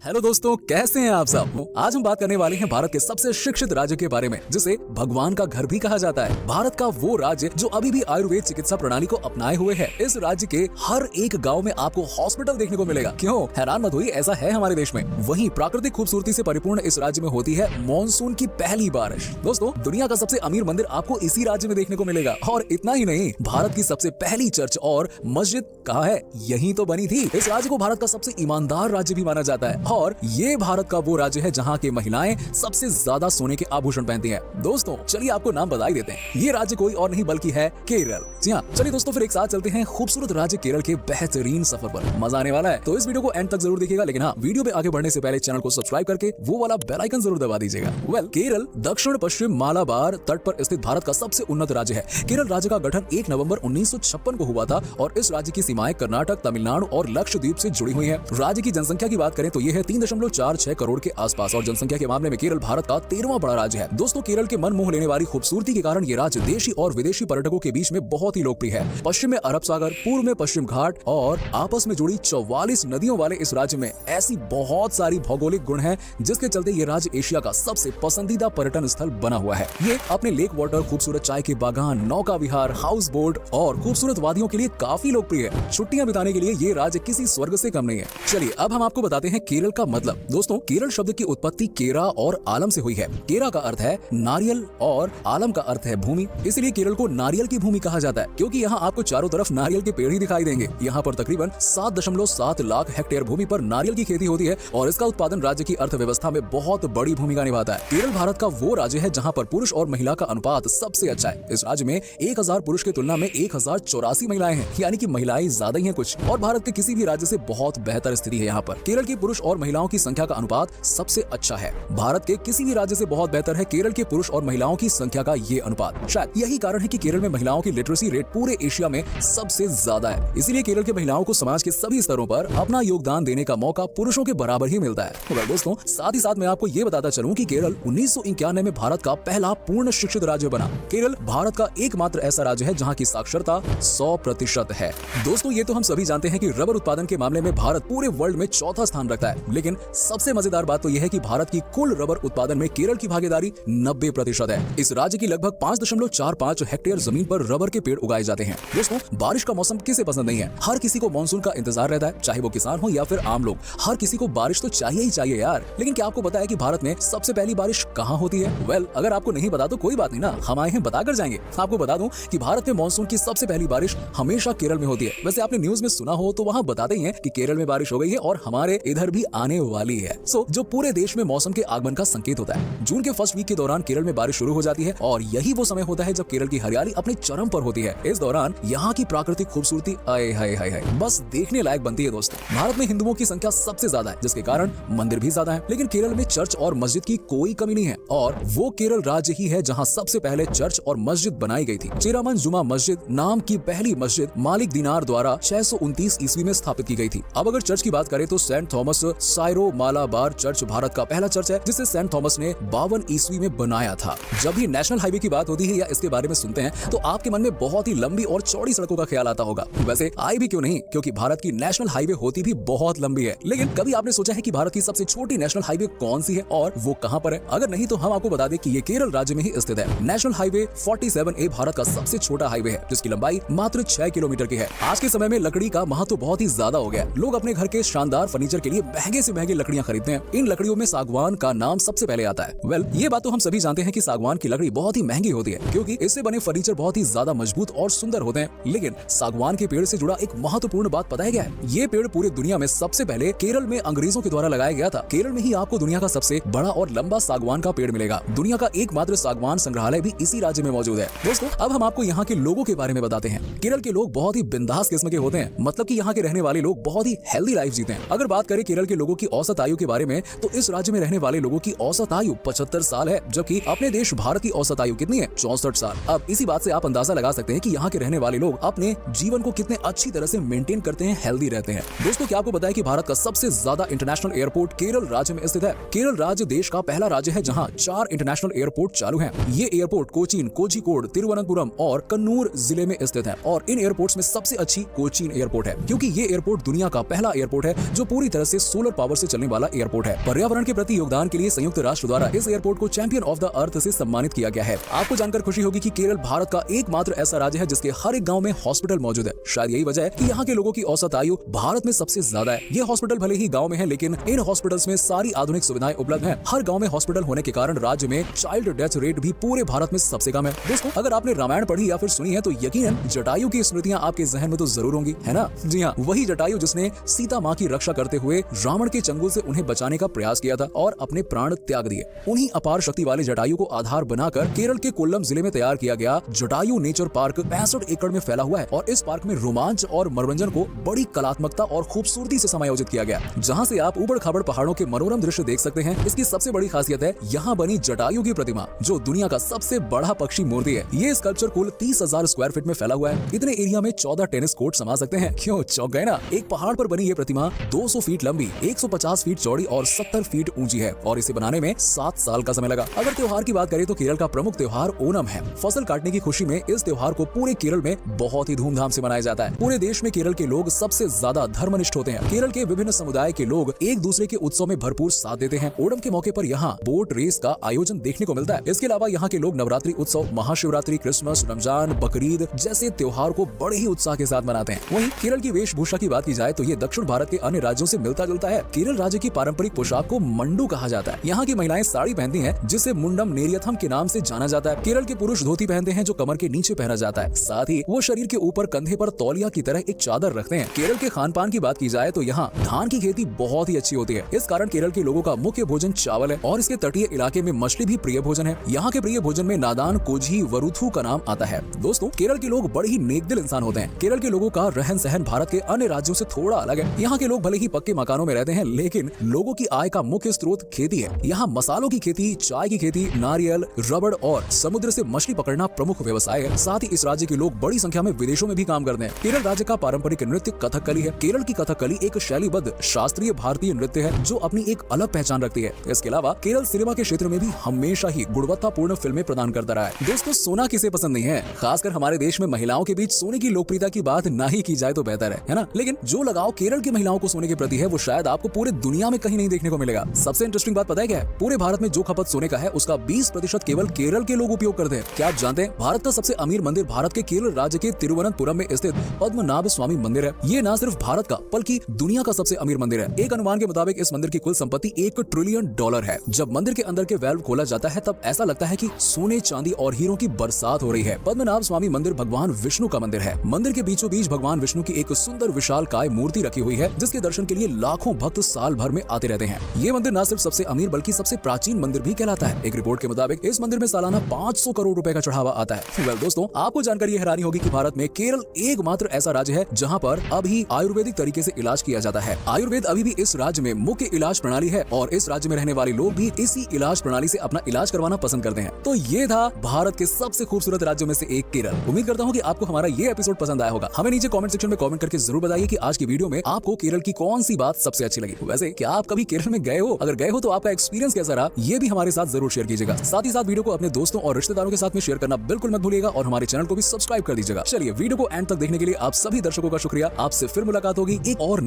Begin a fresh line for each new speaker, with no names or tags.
Hello दोस्तों, कैसे हैं आप सब। आज हम बात करने वाले हैं भारत के सबसे शिक्षित राज्य के बारे में, जिसे भगवान का घर भी कहा जाता है। भारत का वो राज्य जो अभी भी आयुर्वेद चिकित्सा प्रणाली को अपनाए हुए है। इस राज्य के हर एक गांव में आपको हॉस्पिटल देखने को मिलेगा। क्यों, हैरान मत होइए, ऐसा है हमारे देश में। वहीं प्राकृतिक खूबसूरती से परिपूर्ण इस राज्य में होती है मानसून की पहली बारिश। दोस्तों, दुनिया का सबसे अमीर मंदिर आपको इसी राज्य में देखने को मिलेगा। और इतना ही नहीं, भारत की सबसे पहली चर्च और मस्जिद कहाँ है, यही तो बनी थी। इस राज्य को भारत का सबसे ईमानदार राज्य भी माना जाता है। और ये भारत का वो राज्य है जहाँ की महिलाएं सबसे ज्यादा सोने के आभूषण पहनती हैं। दोस्तों, चलिए आपको नाम बता ही देते हैं। ये राज्य कोई और नहीं बल्कि है केरल। जी हाँ, चलिए दोस्तों, फिर एक साथ चलते हैं खूबसूरत राज्य केरल के बेहतरीन सफर पर। मजा आने वाला है, तो इस वीडियो को एंड तक जरूर देखिएगा। लेकिन हाँ, वीडियो में आगे बढ़ने से पहले चैनल को सब्सक्राइब करके वो वाला बेल आइकन जरूर दबा दीजिएगा। केरल दक्षिण पश्चिम मालाबार तट पर स्थित भारत का सबसे उन्नत राज्य है। केरल राज्य का गठन 1 नवंबर 1956 को हुआ था और इस राज्य की सीमाएं कर्नाटक, तमिलनाडु और लक्षद्वीप से जुड़ी हुई हैं। राज्य की जनसंख्या की बात करें तो यह है 3.46 करोड़ के आसपास और जनसंख्या के मामले में केरल भारत का 13वां बड़ा राज्य है। दोस्तों, केरल के मन मोह लेने वाली खूबसूरती के कारण ये राज्य देशी और विदेशी पर्यटकों के बीच में बहुत ही लोकप्रिय है। पश्चिम में अरब सागर, पूर्व में पश्चिम घाट और आपस में जुड़ी 44 नदियों वाले इस राज्य में ऐसी बहुत सारी भौगोलिक गुण हैं, जिसके चलते ये राज्य एशिया का सबसे पसंदीदा पर्यटन स्थल बना हुआ है। ये अपने लेक वाटर, खूबसूरत चाय के बागान, नौका विहार, हाउस बोट और खूबसूरत वादियों के लिए काफी लोकप्रिय है। छुट्टियां बिताने के लिए ये राज्य किसी स्वर्ग से कम नहीं है। चलिए अब हम आपको बताते हैं केरल का मतलब। दोस्तों, केरल शब्द की उत्पत्ति केरा और आलम से हुई है। केरा का अर्थ है नारियल और आलम का अर्थ है भूमि। इसलिए केरल को नारियल की भूमि कहा जाता है, क्योंकि यहाँ आपको चारों तरफ नारियल के पेड़ ही दिखाई देंगे। यहाँ पर तकरीबन 7.7 लाख हेक्टेयर भूमि पर नारियल की खेती होती है और इसका उत्पादन राज्य की अर्थव्यवस्था में बहुत बड़ी भूमिका निभाता है। केरल भारत का वो राज्य है जहाँ पर पुरुष और महिला का अनुपात सबसे अच्छा है। इस राज्य में 1000 पुरुष की तुलना में 1084 महिलाएं हैं, यानी कि महिलाएं ज्यादा ही हैं कुछ। और भारत के किसी भी राज्य से बहुत बेहतर स्थिति है यहाँ पर। केरल की पुरुष और महिलाओं की संख्या का अनुपात सबसे अच्छा है। भारत के किसी भी राज्य से बहुत बेहतर है केरल के पुरुष और महिलाओं की संख्या का ये अनुपात। शायद यही कारण है कि केरल में महिलाओं की लिटरेसी रेट पूरे एशिया में सबसे ज्यादा है। इसीलिए केरल के महिलाओं को समाज के सभी स्तरों पर अपना योगदान देने का मौका पुरुषों के बराबर ही मिलता है। तो दोस्तों, साथ ही साथ मैं आपको ये बताता चलूं कि केरल 1991 में भारत का पहला पूर्ण शिक्षित राज्य बना। केरल भारत का एकमात्र ऐसा राज्य है जहाँ की साक्षरता 100% है। दोस्तों, ये तो हम सभी जानते हैं कि रबर उत्पादन के मामले में भारत पूरे वर्ल्ड में चौथा स्थान रखता है। लेकिन सबसे मजेदार बात तो यह है कि भारत की कुल रबर उत्पादन में केरल की भागीदारी 90% है। इस राज्य की लगभग 5.45 हेक्टेयर जमीन पर रबर के पेड़ उगाए जाते हैं। दोस्तों, बारिश का मौसम किसे पसंद नहीं है। हर किसी को मानसून का इंतजार रहता है, चाहे वो किसान हो या फिर आम लोग। हर किसी को बारिश तो चाहिए ही चाहिए यार। लेकिन क्या आपको पता है कि भारत में सबसे पहली बारिश कहाँ होती है? अगर आपको नहीं पता तो कोई बात नहीं ना, हम आए हैं बताकर जाएंगे। आपको बता दूं कि भारत में मानसून की सबसे पहली बारिश हमेशा केरल में होती है। वैसे आपने न्यूज में सुना हो तो वहाँ बताते ही हैं कि केरल में बारिश हो गई है और हमारे इधर भी आने वाली है। जो पूरे देश में मौसम के आगमन का संकेत होता है। जून के फर्स्ट वीक के दौरान केरल में बारिश शुरू हो जाती है और यही वो समय होता है जब केरल की हरियाली अपने चरम पर होती है। इस दौरान यहाँ की प्राकृतिक खूबसूरती आए हाय हाय हाय बस देखने लायक बनती है। दोस्तों, भारत में हिंदुओं की संख्या सबसे ज्यादा है, जिसके कारण मंदिर भी ज्यादा है। लेकिन केरल में चर्च और मस्जिद की कोई कमी नहीं है और वो केरल राज्य ही है जहाँ सबसे पहले चर्च और मस्जिद बनाई गई थी। चेरामन जुमा मस्जिद नाम की पहली मस्जिद मालिक दिनार द्वारा 629 ईस्वी में स्थापित की गई थी। अब अगर चर्च की बात करें तो Saint Thomas Syro Malabar church Bharat का पहला चर्च है, जिसे सेंट थॉमस ने 52 ईस्वी में बनाया था। जब भी नेशनल हाईवे की बात होती है या इसके बारे में सुनते हैं तो आपके मन में बहुत ही लंबी और चौड़ी सड़कों का ख्याल आता होगा। वैसे आई भी क्यों नहीं, क्योंकि भारत की नेशनल हाईवे होती भी बहुत लंबी है। लेकिन कभी आपने सोचा है कि भारत की सबसे छोटी नेशनल हाईवे कौन सी है और वो कहां पर है? अगर नहीं तो हम आपको बता दें कि ये केरल राज्य में ही स्थित है। नेशनल हाईवे 47A भारत का सबसे छोटा हाईवे है, जिसकी लंबाई मात्र 6 किलोमीटर की है। आज के समय में लकड़ी का महत्व बहुत ही ज्यादा हो गया। लोग अपने घर के शानदार फर्नीचर के लिए महंगे से महंगे लकड़ियां खरीदते हैं। इन लकड़ियों में सागवान का नाम सबसे पहले आता है। ये बात तो हम सभी जानते हैं कि सागवान की लकड़ी बहुत ही महंगी होती है, क्योंकि इससे बने फर्नीचर बहुत ही ज्यादा मजबूत और सुंदर होते हैं। लेकिन सागवान के पेड़ से जुड़ा एक महत्वपूर्ण बात पता है क्या है? ये पेड़ पूरी दुनिया में सबसे पहले केरल में अंग्रेजों के द्वारा लगाया गया था। केरल में ही आपको दुनिया का सबसे बड़ा और लंबा सागवान का पेड़ मिलेगा। दुनिया का एकमात्र सागवान संग्रहालय भी इसी राज्य में मौजूद है। दोस्तों, अब हम आपको यहाँ के लोगों के बारे में बताते हैं। केरल के लोग बहुत ही बिंदास किस्म के होते हैं, मतलब कि यहाँ के रहने वाले लोग बहुत ही हेल्दी लाइफ जीते हैं। अगर बात करें केरल के लोगों की औसत आयु के बारे में तो इस राज्य में रहने वाले लोगों की औसत आयु 75 साल है, जबकि अपने देश भारत की औसत आयु कितनी है? 64 साल। अब इसी बात से आप अंदाजा लगा सकते हैं कि यहाँ के रहने वाले लोग अपने जीवन को कितने अच्छी तरह से मेंटेन करते हैं, हेल्दी रहते हैं। दोस्तों, क्या आपको पता है कि भारत का सबसे ज्यादा इंटरनेशनल एयरपोर्ट केरल राज्य में स्थित है? केरल राज्य देश का पहला राज्य है जहाँ 4 इंटरनेशनल एयरपोर्ट चालू हैं। ये एयरपोर्ट कोचीन, कोझिकोड, तिरुवनंतपुरम और कन्नूर जिले में स्थित है और इन एयरपोर्ट्स में सबसे अच्छी कोचीन एयरपोर्ट है, क्योंकि ये एयरपोर्ट दुनिया का पहला एयरपोर्ट है जो पूरी तरह से सोलर सोलर पावर से चलने वाला एयरपोर्ट है। पर्यावरण के प्रति योगदान के लिए संयुक्त राष्ट्र द्वारा इस एयरपोर्ट को चैंपियन ऑफ द अर्थ से सम्मानित किया गया है। आपको जानकर खुशी होगी कि केरल भारत का एकमात्र ऐसा राज्य है जिसके हर एक गांव में हॉस्पिटल मौजूद है। शायद यही वजह है कि यहाँ के लोगों की औसत आयु भारत में सबसे ज्यादा है। ये हॉस्पिटल भले ही गांव में है, लेकिन इन हॉस्पिटल्स में सारी आधुनिक सुविधाएं उपलब्ध हैं। हर गांव में हॉस्पिटल होने के कारण राज्य में चाइल्ड डेथ रेट भी पूरे भारत में सबसे कम है। दोस्तों, अगर आपने रामायण पढ़ी या फिर सुनी है तो यकीनन जटायु की स्मृतियां आपके जहन में तो जरूर होंगी, है ना? जी हाँ, वही जटायु जिसने सीता माँ की रक्षा करते हुए रावण के चंगुल से उन्हें बचाने का प्रयास किया था और अपने प्राण त्याग दिए। उन्हीं अपार शक्ति वाले जटायु को आधार बनाकर केरल के कोल्लम जिले में तैयार किया गया जटायु नेचर पार्क 65 एकड़ में फैला हुआ है और इस पार्क में रोमांच और मनोरंजन को बड़ी कलात्मकता और खूबसूरती से समायोजित किया गया, जहाँ से आप ऊबड़ खाबड़ पहाड़ों के मनोरम दृश्य देख सकते हैं। इसकी सबसे बड़ी खासियत है यहाँ बनी जटायु की प्रतिमा, जो दुनिया का सबसे बड़ा पक्षी मूर्ति है। ये स्कल्पचर कुल 30,000 स्क्वायर फीट में फैला हुआ है। इतने एरिया में 14 टेनिस कोर्ट समा सकते हैं। क्यों चौंक गए ना? एक पहाड़ पर बनी ये प्रतिमा 200 फीट लंबी, 150 फीट चौड़ी और 70 फीट ऊंची है और इसे बनाने में 7 साल का समय लगा। अगर त्योहार की बात करें तो केरल का प्रमुख त्योहार ओणम है। फसल काटने की खुशी में इस त्योहार को पूरे केरल में बहुत ही धूमधाम से मनाया जाता है। पूरे देश में केरल के लोग सबसे ज्यादा धर्मनिष्ठ होते हैं। केरल के विभिन्न समुदाय के लोग एक दूसरे के उत्सव में भरपूर साथ देते हैं। ओणम के मौके पर यहाँ बोट रेस का आयोजन देखने को मिलता है। इसके अलावा यहाँ के लोग नवरात्रि उत्सव, महाशिवरात्रि, क्रिसमस, रमजान, बकरीद जैसे त्योहार को बड़े ही उत्साह के साथ मनाते हैं। वहीं केरल की वेशभूषा की बात की जाए तो ये दक्षिण भारत के अन्य राज्यों से मिलता जुलता है। केरल राज्य की पारंपरिक पोशाक को मंडू कहा जाता है। यहाँ की महिलाएं साड़ी पहनती हैं, जिसे मुंडम नेरियथम के नाम से जाना जाता है। केरल के पुरुष धोती पहनते हैं, जो कमर के नीचे पहना जाता है। साथ ही वो शरीर के ऊपर कंधे पर तौलिया की तरह एक चादर रखते हैं। केरल के खान पान की बात की जाए तो यहाँ धान की खेती बहुत ही अच्छी होती है। इस कारण केरल के लोगों का मुख्य भोजन चावल है और इसके तटीय इलाके में मछली भी प्रिय भोजन है। यहाँ के प्रिय भोजन में नादान, कोझी, वरुथु का नाम आता है। दोस्तों, केरल के लोग बड़े ही नेकदिल इंसान होते हैं। केरल के लोगों का रहन सहन भारत के अन्य राज्यों से थोड़ा अलग है। यहाँ के लोग भले ही पक्के मकानों में रहते हैं, लेकिन लोगों की आय का मुख्य स्रोत खेती है। यहाँ मसालों की खेती, चाय की खेती, नारियल, रबड़ और समुद्र से मछली पकड़ना प्रमुख व्यवसाय है। साथ ही इस राज्य के लोग बड़ी संख्या में विदेशों में भी काम करते हैं। केरल राज्य का पारंपरिक नृत्य कथकली है। केरल की कथकली एक शैलीबद्ध शास्त्रीय भारतीय नृत्य है जो अपनी एक अलग पहचान रखती है। इसके अलावा केरल सिनेमा के क्षेत्र में भी हमेशा ही गुणवत्तापूर्ण फिल्में प्रदान करता रहा है। दोस्तों, सोना किसे पसंद नहीं है? खासकर हमारे देश में महिलाओं के बीच सोने की लोकप्रियता की बात ना ही की जाए तो बेहतर है ना? लेकिन जो लगाव केरल की महिलाओं को सोने के प्रति है वो शायद आपको पूरे दुनिया में कहीं नहीं देखने को मिलेगा। सबसे इंटरेस्टिंग बात पता है क्या है? पूरे भारत में जो खपत सोने का है उसका 20% केवल केरल के लोग उपयोग करते हैं। क्या आप जानते हैं भारत का सबसे अमीर मंदिर भारत के केरल राज्य के तिरुवनंतपुरम में स्थित पद्मनाभ स्वामी मंदिर है। ये न सिर्फ भारत का बल्कि दुनिया का सबसे अमीर मंदिर है। एक अनुमान के मुताबिक इस मंदिर की कुल संपत्ति $1 ट्रिलियन है। जब मंदिर के अंदर के वेल्व खोला जाता है तब ऐसा लगता है कि सोने, चांदी और हीरों की बरसात हो रही है। पद्मनाभ स्वामी मंदिर भगवान विष्णु का मंदिर है। मंदिर के बीचों बीच भगवान विष्णु की एक सुंदर विशाल काय मूर्ति रखी हुई है, जिसके दर्शन के लिए लाखों भक्त साल भर में आते रहते हैं। ये मंदिर न सिर्फ सबसे अमीर बल्कि सबसे प्राचीन मंदिर भी कहलाता है। एक रिपोर्ट के मुताबिक इस मंदिर में सालाना 500 करोड़ रुपए का चढ़ावा आता है। वेल दोस्तों, आपको जानकर ये हैरानी होगी कि भारत में केरल एकमात्र ऐसा राज्य है जहाँ पर अभी आयुर्वेदिक तरीके से इलाज किया जाता है। आयुर्वेद अभी भी इस राज्य में मुख्य इलाज प्रणाली है और इस राज्य में रहने वाले लोग भी इसी इलाज प्रणाली से अपना इलाज करवाना पसंद करते हैं। तो ये था भारत के सबसे खूबसूरत राज्यों में से एक केरल। उम्मीद करता हूँ कि आपको हमारा ये एपिसोड पसंद आया होगा। हमें नीचे कमेंट सेक्शन में कमेंट करके जरूर बताइए कि आज की वीडियो में आपको केरल की कौन सी बात सबसे अच्छी लगी। वैसे क्या आप कभी केरल में गए हो? अगर गए हो तो आपका एक्सपीरियंस कैसा रहा, ये भी हमारे साथ जरूर शेयर कीजिएगा। साथ ही साथ वीडियो को अपने दोस्तों और रिश्तेदारों के साथ में शेयर करना बिल्कुल मत भूलिएगा और हमारे चैनल को भी सब्सक्राइब कर दीजिएगा। चलिए, वीडियो को एंड तक देखने के लिए आप सभी दर्शकों का शुक्रिया। आपसे फिर मुलाकात होगी एक और